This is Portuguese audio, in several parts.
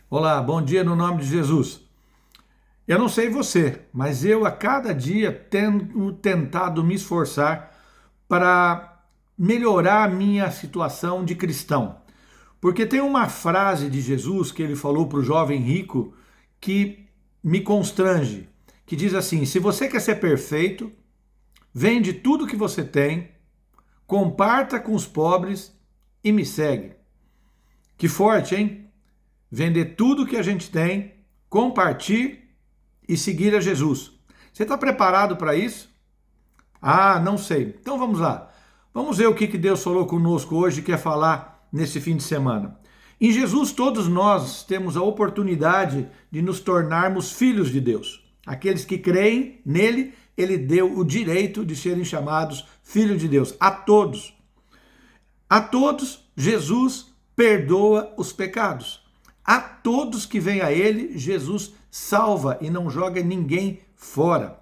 Olá, bom dia no nome de Jesus. Eu não sei você, mas eu a cada dia tenho tentado me esforçar para melhorar a minha situação de cristão. Porque tem uma frase de Jesus que ele falou para o jovem rico que me constrange, que diz assim: se você quer ser perfeito, vende tudo que você tem, comparta com os pobres e me segue. Que forte, hein? Vender tudo que a gente tem, compartilhar e seguir a Jesus. Você está preparado para isso? Ah, não sei. Então vamos lá. Vamos ver o que Deus falou conosco hoje e quer falar nesse fim de semana. Em Jesus, todos nós temos a oportunidade de nos tornarmos filhos de Deus. Aqueles que creem nele, ele deu o direito de serem chamados filhos de Deus. A todos. A todos, Jesus perdoa os pecados. A todos que vêm a ele, Jesus salva e não joga ninguém fora.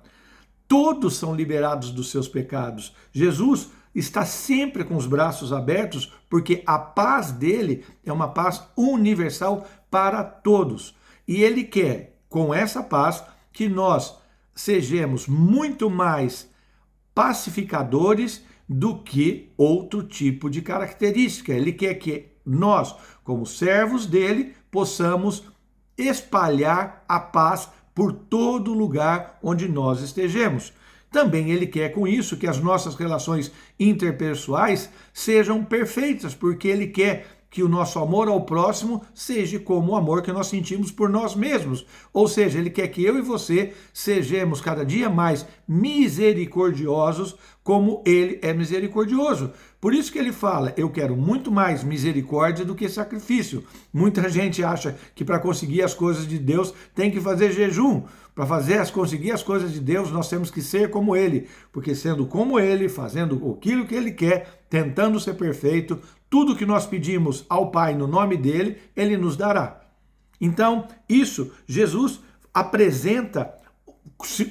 Todos são liberados dos seus pecados. Jesus está sempre com os braços abertos, porque a paz dele é uma paz universal para todos. E ele quer, com essa paz, que nós sejamos muito mais pacificadores do que outro tipo de característica. Ele quer que nós, como servos dele, possamos espalhar a paz por todo lugar onde nós estejamos. Também ele quer com isso que as nossas relações interpessoais sejam perfeitas, porque ele quer que o nosso amor ao próximo seja como o amor que nós sentimos por nós mesmos. Ou seja, ele quer que eu e você sejamos cada dia mais misericordiosos como ele é misericordioso. Por isso que ele fala, eu quero muito mais misericórdia do que sacrifício. Muita gente acha que para conseguir as coisas de Deus tem que fazer jejum. Para conseguir as coisas de Deus, nós temos que ser como ele. Porque sendo como ele, fazendo aquilo que ele quer, tentando ser perfeito, tudo que nós pedimos ao Pai no nome dele, ele nos dará. Então, isso Jesus apresenta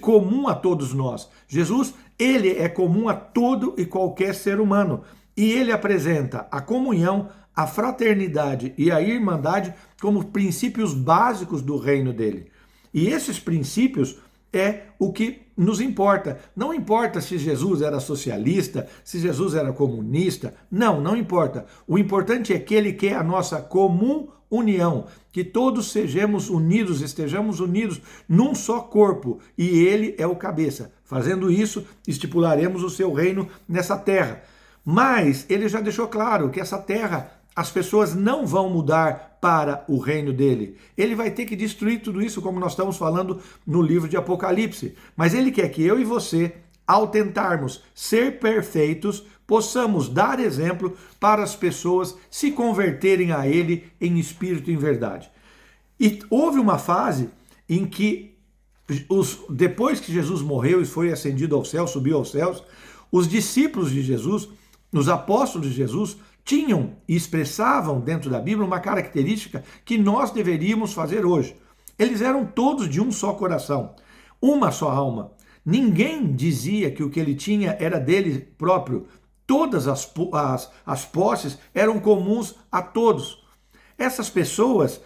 comum a todos nós. Jesus, ele é comum a todo e qualquer ser humano. E ele apresenta a comunhão, a fraternidade e a irmandade como princípios básicos do reino dele. E esses princípios é o que nos importa. Não importa se Jesus era socialista, se Jesus era comunista. Não importa. O importante é que ele quer a nossa comum união, que todos sejamos unidos, estejamos unidos num só corpo, e ele é o cabeça. Fazendo isso, estipularemos o seu reino nessa terra. Mas ele já deixou claro que essa terra, as pessoas não vão mudar para o reino dele. Ele vai ter que destruir tudo isso, como nós estamos falando no livro de Apocalipse. Mas ele quer que eu e você, ao tentarmos ser perfeitos, possamos dar exemplo para as pessoas se converterem a ele em espírito e em verdade. E houve uma fase em que, depois que Jesus morreu e foi ascendido ao céu, subiu aos céus, os discípulos de Jesus, os apóstolos de Jesus, tinham e expressavam dentro da Bíblia uma característica que nós deveríamos fazer hoje. Eles eram todos de um só coração, uma só alma. Ninguém dizia que o que ele tinha era dele próprio. Todas as posses eram comuns a todos. Essas pessoas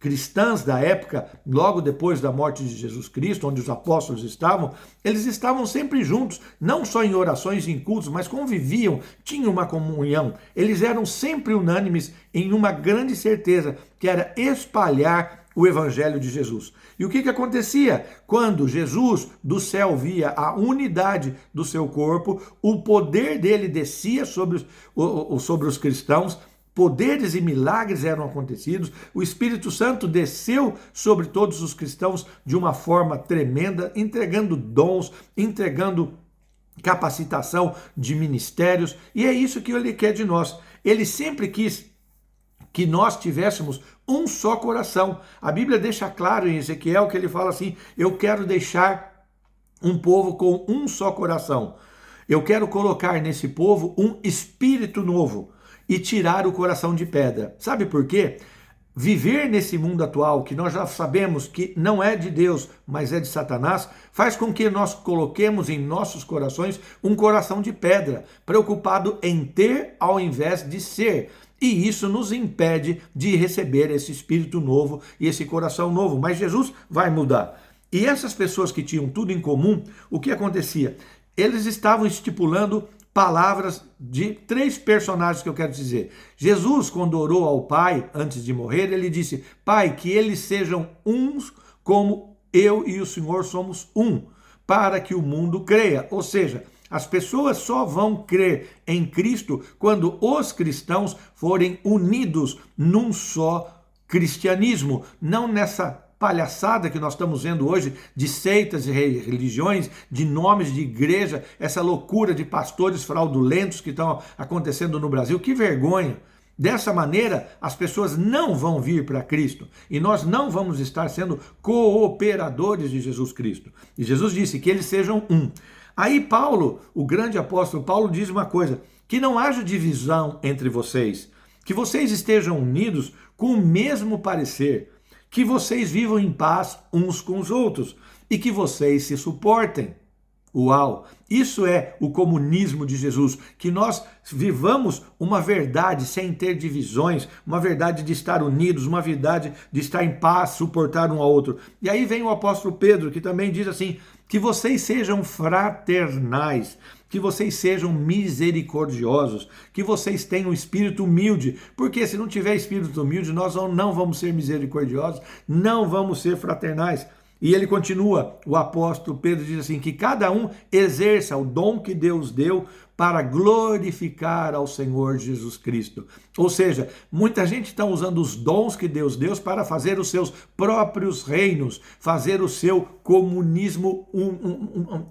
cristãs da época, logo depois da morte de Jesus Cristo, onde os apóstolos estavam, eles estavam sempre juntos, não só em orações e em cultos, mas conviviam, tinham uma comunhão. Eles eram sempre unânimes em uma grande certeza, que era espalhar o evangelho de Jesus. E o que acontecia? Quando Jesus do céu via a unidade do seu corpo, o poder dele descia sobre os cristãos, poderes e milagres eram acontecidos, o Espírito Santo desceu sobre todos os cristãos de uma forma tremenda, entregando dons, entregando capacitação de ministérios, e é isso que ele quer de nós. Ele sempre quis que nós tivéssemos um só coração. A Bíblia deixa claro em Ezequiel que ele fala assim: eu quero deixar um povo com um só coração. Eu quero colocar nesse povo um espírito novo e tirar o coração de pedra. Sabe por quê? Viver nesse mundo atual, que nós já sabemos que não é de Deus, mas é de Satanás, faz com que nós coloquemos em nossos corações um coração de pedra, preocupado em ter ao invés de ser. E isso nos impede de receber esse espírito novo e esse coração novo. Mas Jesus vai mudar. E essas pessoas que tinham tudo em comum, o que acontecia? Eles estavam estipulando palavras de 3 personagens que eu quero dizer. Jesus, quando orou ao Pai antes de morrer, ele disse: Pai, que eles sejam uns como eu e o Senhor somos um, para que o mundo creia. Ou seja, as pessoas só vão crer em Cristo quando os cristãos forem unidos num só cristianismo, não nessa palhaçada que nós estamos vendo hoje de seitas e religiões, de nomes de igreja, essa loucura de pastores fraudulentos que estão acontecendo no Brasil. Que vergonha! Dessa maneira, as pessoas não vão vir para Cristo e nós não vamos estar sendo cooperadores de Jesus Cristo. E Jesus disse que eles sejam um. Aí Paulo, o grande apóstolo Paulo, diz uma coisa: que não haja divisão entre vocês, que vocês estejam unidos com o mesmo parecer, que vocês vivam em paz uns com os outros e que vocês se suportem. Uau! Isso é o comunismo de Jesus, que nós vivamos uma verdade sem ter divisões, uma verdade de estar unidos, uma verdade de estar em paz, suportar um ao outro. E aí vem o apóstolo Pedro, que também diz assim: que vocês sejam fraternais, que vocês sejam misericordiosos, que vocês tenham espírito humilde, porque se não tiver espírito humilde, nós não vamos ser misericordiosos, não vamos ser fraternais. E ele continua, o apóstolo Pedro diz assim, que cada um exerça o dom que Deus deu para glorificar ao Senhor Jesus Cristo. Ou seja, muita gente está usando os dons que Deus deu para fazer os seus próprios reinos, fazer o seu comunismo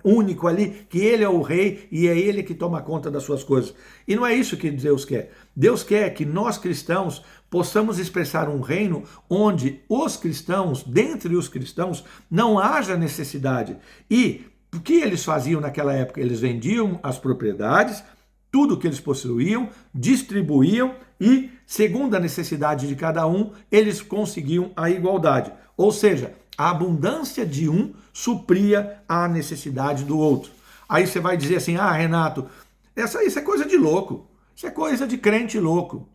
único ali, que ele é o rei e é ele que toma conta das suas coisas. E não é isso que Deus quer. Deus quer que nós cristãos possamos expressar um reino onde os cristãos, dentre os cristãos, não haja necessidade. E o que eles faziam naquela época? Eles vendiam as propriedades, tudo que eles possuíam, distribuíam e, segundo a necessidade de cada um, eles conseguiam a igualdade. Ou seja, a abundância de um supria a necessidade do outro. Aí você vai dizer assim: ah, Renato, isso é coisa de louco, isso é coisa de crente louco.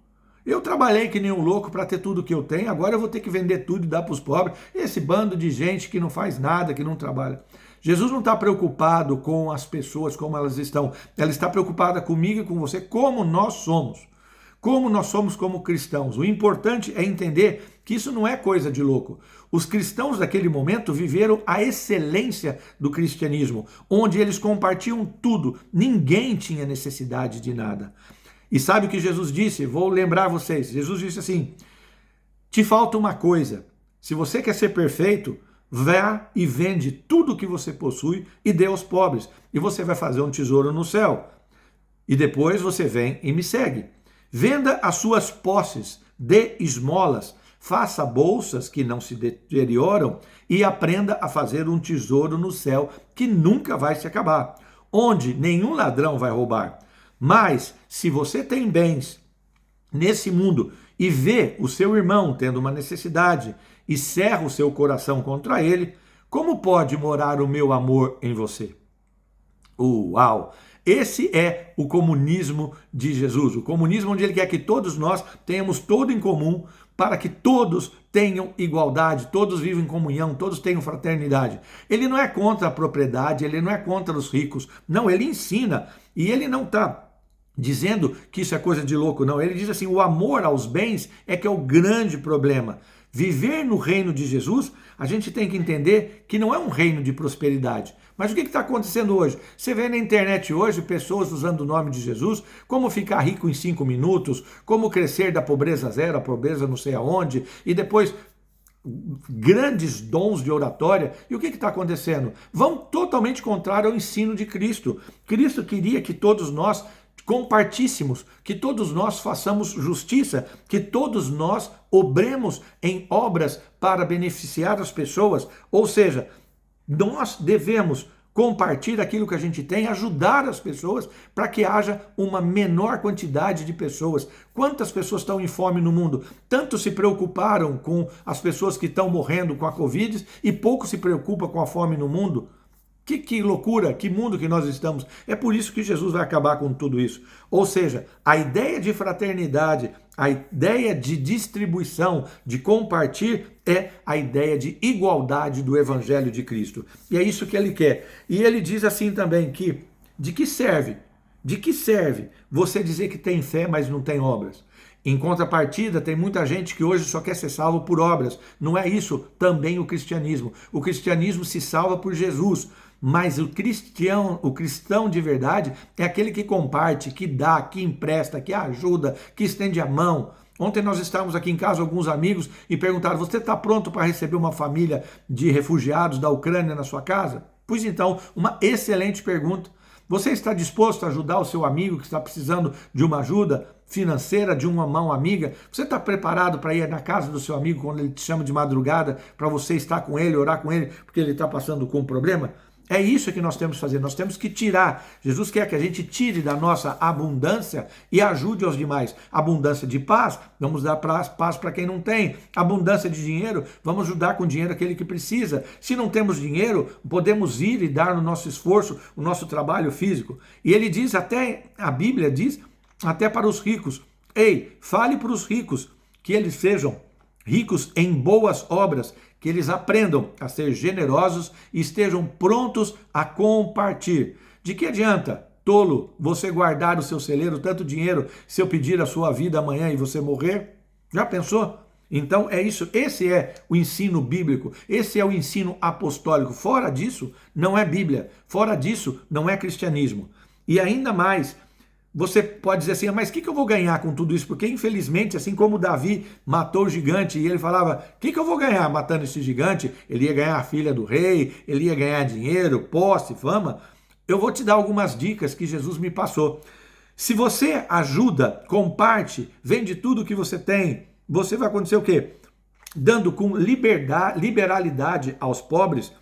Eu trabalhei que nem um louco para ter tudo que eu tenho, agora eu vou ter que vender tudo e dar para os pobres. Esse bando de gente que não faz nada, que não trabalha. Jesus não está preocupado com as pessoas como elas estão. Ela está preocupada comigo e com você, como nós somos. Como nós somos como cristãos. O importante é entender que isso não é coisa de louco. Os cristãos daquele momento viveram a excelência do cristianismo, onde eles compartilham tudo. Ninguém tinha necessidade de nada. E sabe o que Jesus disse? Vou lembrar vocês. Jesus disse assim: te falta uma coisa. Se você quer ser perfeito, vá e vende tudo que você possui e dê aos pobres. E você vai fazer um tesouro no céu. E depois você vem e me segue. Venda as suas posses, dê esmolas, faça bolsas que não se deterioram e aprenda a fazer um tesouro no céu que nunca vai se acabar, onde nenhum ladrão vai roubar. Mas, se você tem bens nesse mundo e vê o seu irmão tendo uma necessidade e cerra o seu coração contra ele, como pode morar o meu amor em você? Uau! Esse é o comunismo de Jesus, o comunismo onde ele quer que todos nós tenhamos tudo em comum, para que todos tenham igualdade, todos vivam em comunhão, todos tenham fraternidade. Ele não é contra a propriedade, ele não é contra os ricos, não, ele ensina, e ele não está dizendo que isso é coisa de louco, não. Ele diz assim: o amor aos bens é que é o grande problema. Viver no reino de Jesus, a gente tem que entender que não é um reino de prosperidade. Mas o que está acontecendo hoje? Você vê na internet hoje pessoas usando o nome de Jesus, como ficar rico em 5 minutos, como crescer da pobreza zero à pobreza não sei aonde, e depois grandes dons de oratória. E o que está acontecendo? Vão totalmente contrário ao ensino de Cristo. Cristo queria que todos nós compartíssemos, que todos nós façamos justiça, que todos nós obremos em obras para beneficiar as pessoas, ou seja, nós devemos compartilhar aquilo que a gente tem, ajudar as pessoas para que haja uma menor quantidade de pessoas. Quantas pessoas estão em fome no mundo? Tanto se preocuparam com as pessoas que estão morrendo com a Covid e pouco se preocupa com a fome no mundo. Que loucura, que mundo que nós estamos. É por isso que Jesus vai acabar com tudo isso. Ou seja, a ideia de fraternidade, a ideia de distribuição, de compartilhar, é a ideia de igualdade do Evangelho de Cristo. E é isso que ele quer. E ele diz assim também que, de que serve? De que serve você dizer que tem fé, mas não tem obras? Em contrapartida, tem muita gente que hoje só quer ser salvo por obras. Não é isso também o cristianismo. O cristianismo se salva por Jesus. Mas o cristão de verdade é aquele que comparte, que dá, que empresta, que ajuda, que estende a mão. Ontem nós estávamos aqui em casa, alguns amigos, e perguntaram: você está pronto para receber uma família de refugiados da Ucrânia na sua casa? Pois então, uma excelente pergunta. Você está disposto a ajudar o seu amigo que está precisando de uma ajuda financeira, de uma mão amiga? Você está preparado para ir na casa do seu amigo quando ele te chama de madrugada, para você estar com ele, orar com ele, porque ele está passando com um problema? É isso que nós temos que fazer, nós temos que tirar. Jesus quer que a gente tire da nossa abundância e ajude aos demais. Abundância de paz, vamos dar paz para quem não tem. Abundância de dinheiro, vamos ajudar com dinheiro aquele que precisa. Se não temos dinheiro, podemos ir e dar no nosso esforço, o nosso trabalho físico. E ele diz até, a Bíblia diz, até para os ricos: ei, fale para os ricos que eles sejam ricos em boas obras, que eles aprendam a ser generosos e estejam prontos a compartilhar. De que adianta, tolo, você guardar o seu celeiro tanto dinheiro se eu pedir a sua vida amanhã e você morrer? Já pensou? Então é isso, esse é o ensino bíblico, esse é o ensino apostólico. Fora disso, não é Bíblia. Fora disso, não é cristianismo. E ainda mais, você pode dizer assim: mas o que eu vou ganhar com tudo isso? Porque infelizmente, assim como Davi matou o gigante e ele falava: o que eu vou ganhar matando esse gigante? Ele ia ganhar a filha do rei, ele ia ganhar dinheiro, posse, fama. Eu vou te dar algumas dicas que Jesus me passou. Se você ajuda, comparte, vende tudo que você tem, você vai acontecer o quê? Dando com liberalidade aos pobres,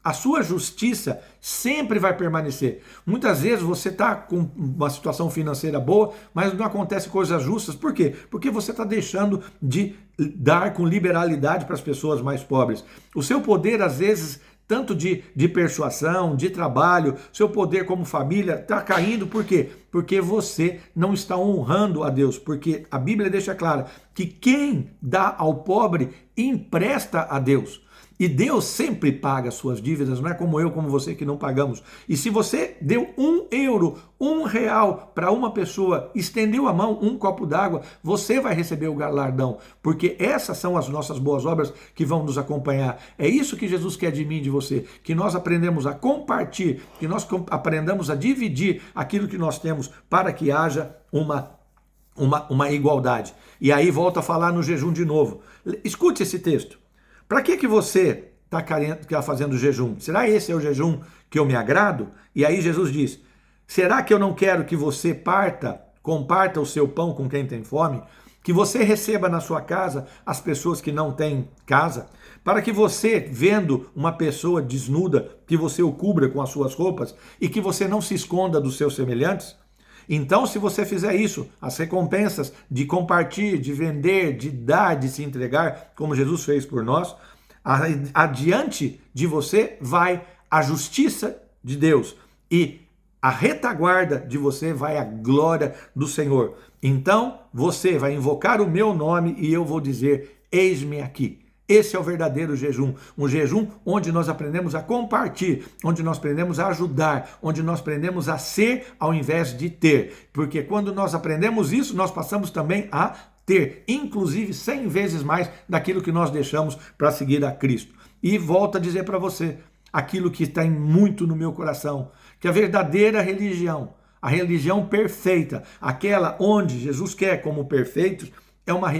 a sua justiça sempre vai permanecer. Muitas vezes você está com uma situação financeira boa, mas não acontece coisas justas. Por quê? Porque você está deixando de dar com liberalidade para as pessoas mais pobres. O seu poder, às vezes, tanto de persuasão, de trabalho, seu poder como família está caindo. Por quê? Porque você não está honrando a Deus. Porque a Bíblia deixa claro que quem dá ao pobre empresta a Deus. E Deus sempre paga suas dívidas, não é como eu, como você que não pagamos. E se você deu €1, R$ 1 para uma pessoa, estendeu a mão, um copo d'água, você vai receber o galardão. Porque essas são as nossas boas obras que vão nos acompanhar. É isso que Jesus quer de mim e de você. Que nós aprendemos a compartilhar, que nós aprendamos a dividir aquilo que nós temos para que haja uma igualdade. E aí volta a falar no jejum de novo. Escute esse texto. Para que você está fazendo jejum? Será esse é o jejum que eu me agrado? E aí Jesus diz: será que eu não quero que você comparta o seu pão com quem tem fome? Que você receba na sua casa as pessoas que não têm casa? Para que você, vendo uma pessoa desnuda, que você o cubra com as suas roupas e que você não se esconda dos seus semelhantes? Então, se você fizer isso, as recompensas de compartilhar, de vender, de dar, de se entregar, como Jesus fez por nós, adiante de você vai a justiça de Deus e a retaguarda de você vai a glória do Senhor. Então, você vai invocar o meu nome e eu vou dizer: eis-me aqui. Esse é o verdadeiro jejum, um jejum onde nós aprendemos a compartilhar, onde nós aprendemos a ajudar, onde nós aprendemos a ser ao invés de ter. Porque quando nós aprendemos isso, nós passamos também a ter, inclusive 100 vezes mais daquilo que nós deixamos para seguir a Cristo. E volto a dizer para você, aquilo que está muito no meu coração, que a verdadeira religião, a religião perfeita, aquela onde Jesus quer como perfeitos, é uma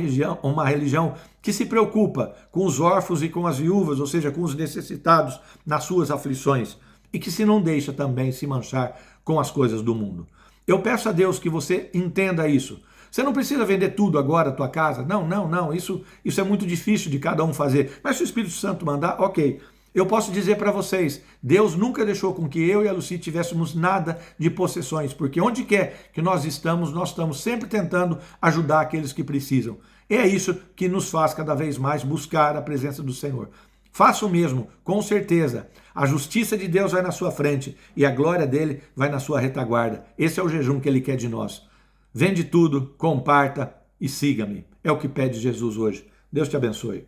religião que se preocupa com os órfãos e com as viúvas, ou seja, com os necessitados nas suas aflições, e que se não deixa também se manchar com as coisas do mundo. Eu peço a Deus que você entenda isso. Você não precisa vender tudo agora, a tua casa. Não. Isso é muito difícil de cada um fazer. Mas se o Espírito Santo mandar, ok. Eu posso dizer para vocês, Deus nunca deixou com que eu e a Lucy tivéssemos nada de possessões, porque onde quer que nós estamos sempre tentando ajudar aqueles que precisam. É isso que nos faz cada vez mais buscar a presença do Senhor. Faça o mesmo, com certeza. A justiça de Deus vai na sua frente e a glória dele vai na sua retaguarda. Esse é o jejum que ele quer de nós. Vende tudo, comparta, e siga-me. É o que pede Jesus hoje. Deus te abençoe.